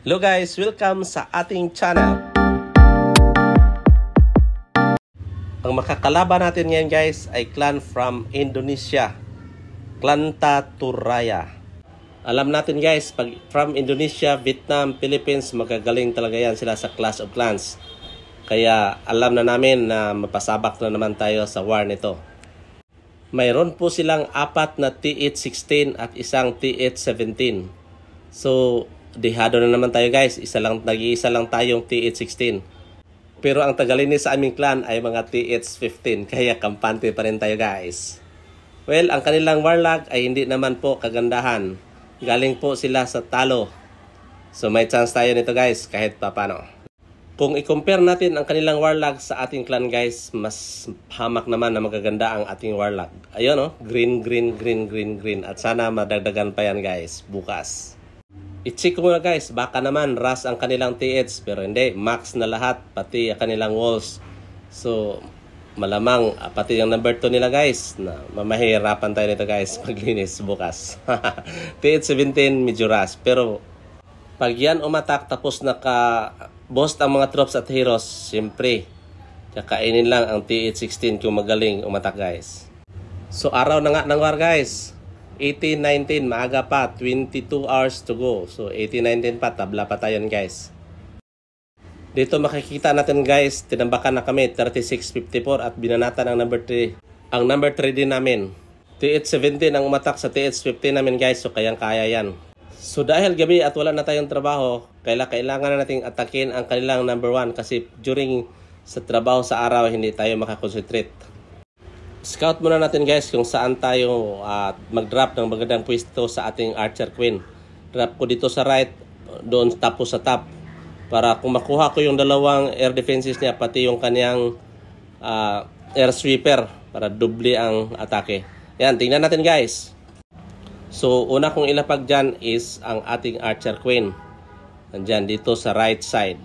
Hello guys, welcome sa ating channel. Ang makakalaban natin ngayon guys ay clan from Indonesia, Clan Taturaya. Alam natin guys, pag from Indonesia, Vietnam, Philippines, magagaling talaga yan sila sa Clash of Clans. Kaya alam na namin na mapasabak na naman tayo sa war nito. Mayroon po silang 4 na TH16 at isang TH17. So, dihado na naman tayo guys. Nag-iisa lang tayong TH16. Pero ang tagalinis sa aming clan ay mga TH15. Kaya kampante pa rin tayo guys. Well, ang kanilang warlag ay hindi naman po kagandahan. Galing po sila sa talo. So may chance tayo nito guys kahit papano. Kung i-compare natin ang kanilang warlag sa ating clan guys, mas hamak naman na magaganda ang ating warlag. Ayun oh, green. At sana madagdagan pa yan guys bukas. I-check ko muna guys, baka naman rush ang kanilang TH, pero hindi, max na lahat, pati ang kanilang walls. So, malamang, pati yung number 2 nila guys, na mamahirapan tayo nito guys, maglinis bukas. TH17, medyo rush, pero pag yan umatak, tapos naka-boast ang mga troops at heroes, siyempre, kakainin lang ang TH16 kung magaling umatak guys. So, araw na nga ng war guys. 18-19, maaga pa, 22 hours to go. So 18-19 pa, tabla pa tayo guys. Dito makikita natin guys, tinambakan na kami 36-54 at binanatan ang number 3. Ang number 3 din namin. TH17 ang umatak sa TH15 namin guys, so kayang-kaya yan. So dahil gabi at wala na tayong trabaho, kailangan na nating atakin ang kanilang number 1 kasi during sa trabaho sa araw hindi tayo makakonsentrate. Scout muna natin guys kung saan tayo mag-drop ng magandang pwesto sa ating Archer Queen. Drop ko dito sa right, doon tapos sa top. Para kung makuha ko yung dalawang air defenses niya, pati yung kanyang air sweeper para doble ang atake. Yan, tingnan natin guys. So, una kong ilapag dyan is ang ating Archer Queen. Nandyan, dito sa right side.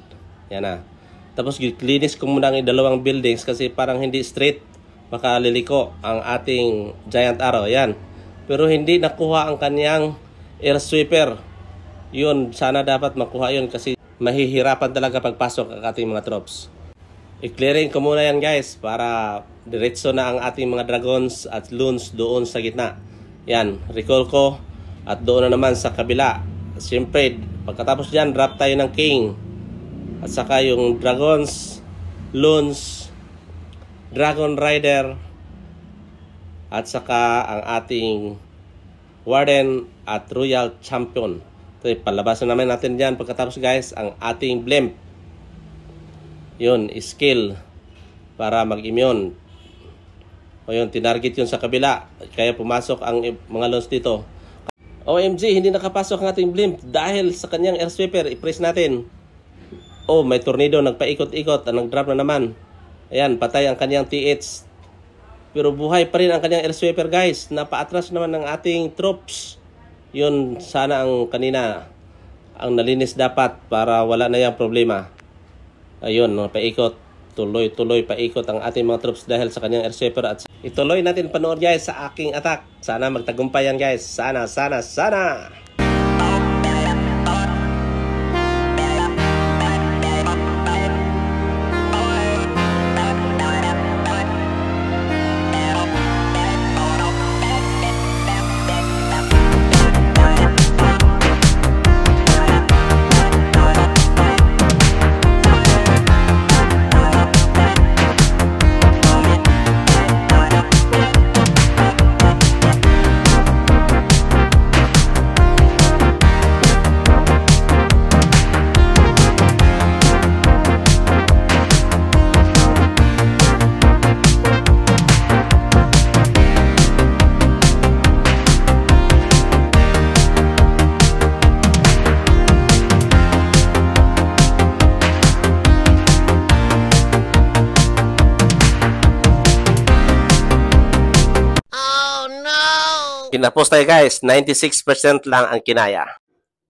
Yan na. Tapos, linis ko muna ang dalawang buildings kasi parang hindi straight. Baka liliko ang ating giant arrow. Yan. Pero hindi nakuha ang kanyang air sweeper. Yun, sana dapat makuha yun kasi mahihirapan talaga pagpasok ang ating mga troops. I-clearing ko muna yan guys para diretso na ang ating mga dragons at loons doon sa gitna. Yan, recall ko at doon na naman sa kabila. Siyempre, pagkatapos dyan, drop tayo ng king. At saka yung dragons, loons, Dragon Rider at saka ang ating Warden at Royal Champion. Ito, palabasan naman natin dyan pagkatapos guys ang ating blimp. Yun, skill para mag-immune. O yun, tinarget yun sa kabila. Kaya pumasok ang mga lons dito. OMG, hindi nakapasok ang ating blimp dahil sa kanyang air sweeper. I-press natin. Oh, may tornado, nagpaikot-ikot. Nag-drop na naman. Ayan, patay ang kanyang TH. Pero buhay pa rin ang kanyang air sweeper guys. Napaatras naman ng ating troops. Yun, sana ang kanina ang nalinis dapat para wala na yung problema. Ayun, paikot. Tuloy-tuloy paikot ang ating mga troops dahil sa kanyang air sweeper. At ituloy natin panood guys sa aking attack. Sana magtagumpay yan guys. Sana. Kinapos tayo guys, 96% lang ang kinaya.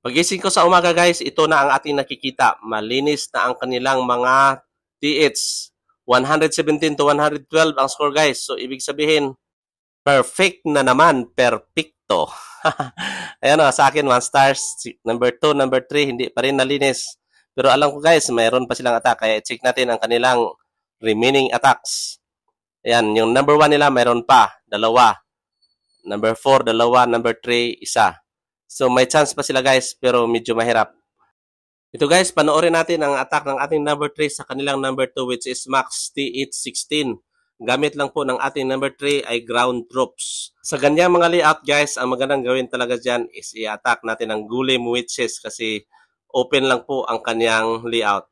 Pagising ko sa umaga guys, ito na ang ating nakikita. Malinis na ang kanilang mga TH. 117 to 112 ang score guys. So ibig sabihin, Perfect na naman, perfecto. Ayan o, sa akin 1 stars, number 2, number 3, hindi pa rin nalinis. Pero alam ko guys, mayroon pa silang attack, kaya check natin ang kanilang remaining attacks. Ayan, yung number 1 nila mayroon pa, dalawa. Number 4, dalawa. Number 3, isa. So may chance pa sila guys, pero medyo mahirap. Ito guys, panoorin natin ang attack ng ating number 3 sa kanilang number 2, which is Max T816. Gamit lang po ng ating number 3 ay ground troops. Sa ganyang mga layout guys, ang magandang gawin talaga dyan is i-attack natin ang Golem Witches kasi open lang po ang kanyang layout.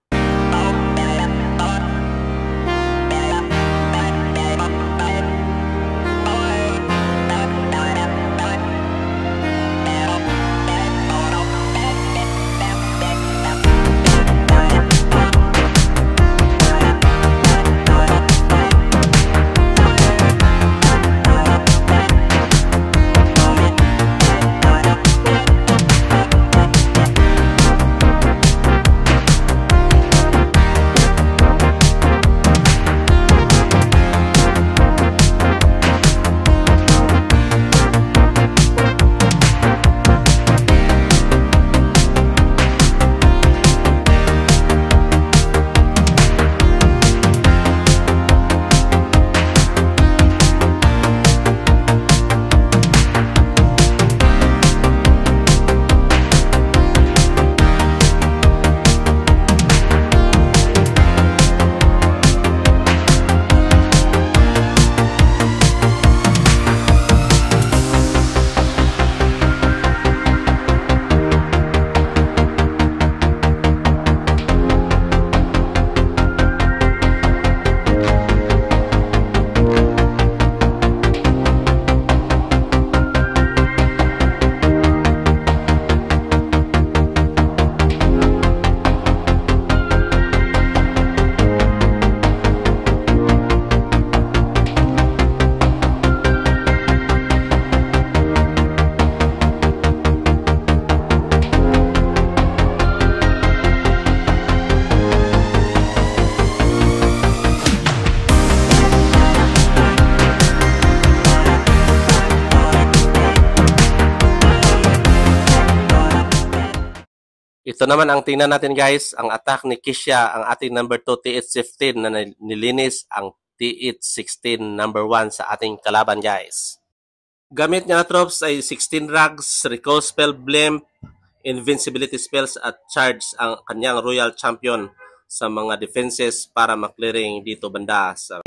Ito naman ang tingnan natin guys, ang attack ni Kisha, ang ating number 2 T815 na nilinis ang T816 number 1 sa ating kalaban guys. Gamit niya na troops ay 16 rags, recall spell, blimp, invincibility spells at charge ang kanyang royal champion sa mga defenses para maklearing dito banda sa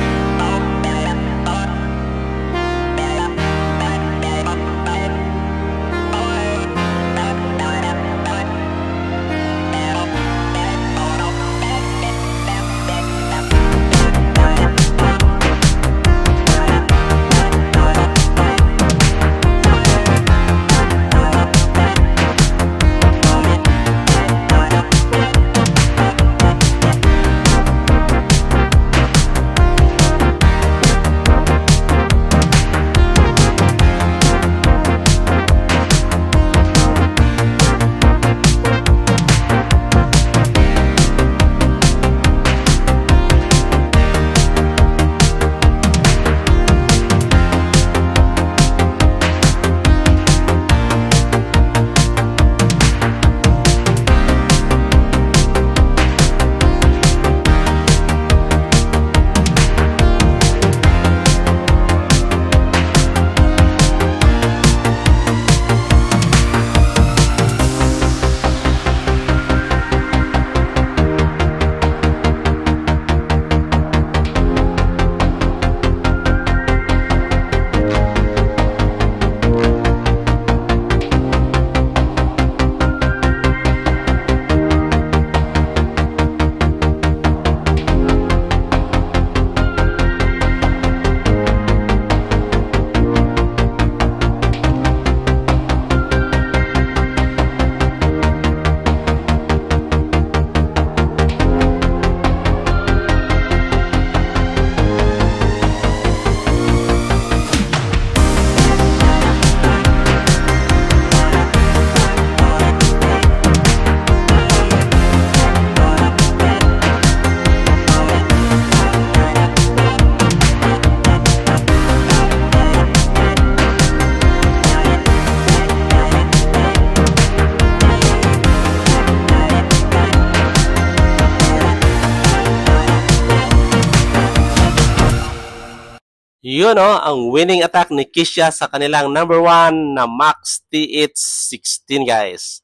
Yun o, ang winning attack ni Kisha sa kanilang number 1 na Max TH16 guys.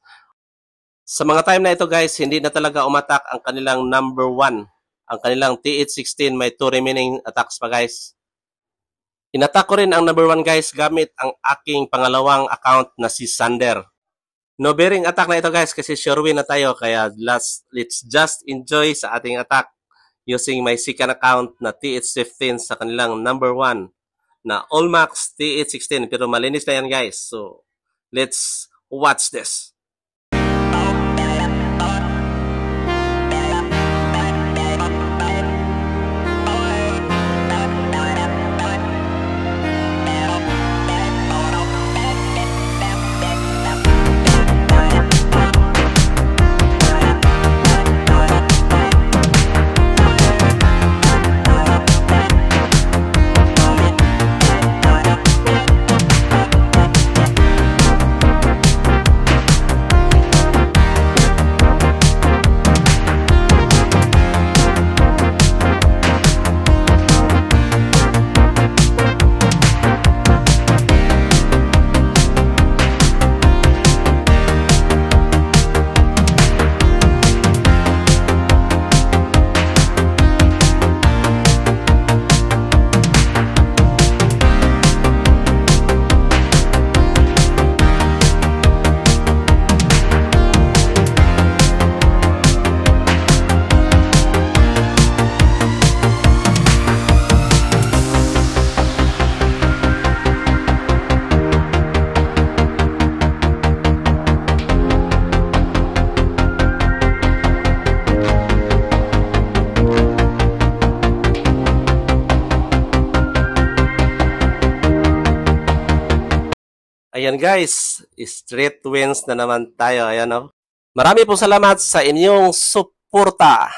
Sa mga time na ito guys, hindi na talaga umatak ang kanilang number 1. Ang kanilang TH16 may 2 remaining attacks pa guys. Inattack ko rin ang number 1 guys gamit ang aking pangalawang account na si Sander. No bearing attack na ito guys kasi sure win na tayo kaya let's just enjoy sa ating attack using my second account na TH15 sa kanilang number 1 na Allmax TH16 pero malinis na yan guys. So let's watch this. Ayan guys, straight wins na naman tayo. Ayan o. Marami pong salamat sa inyong suporta.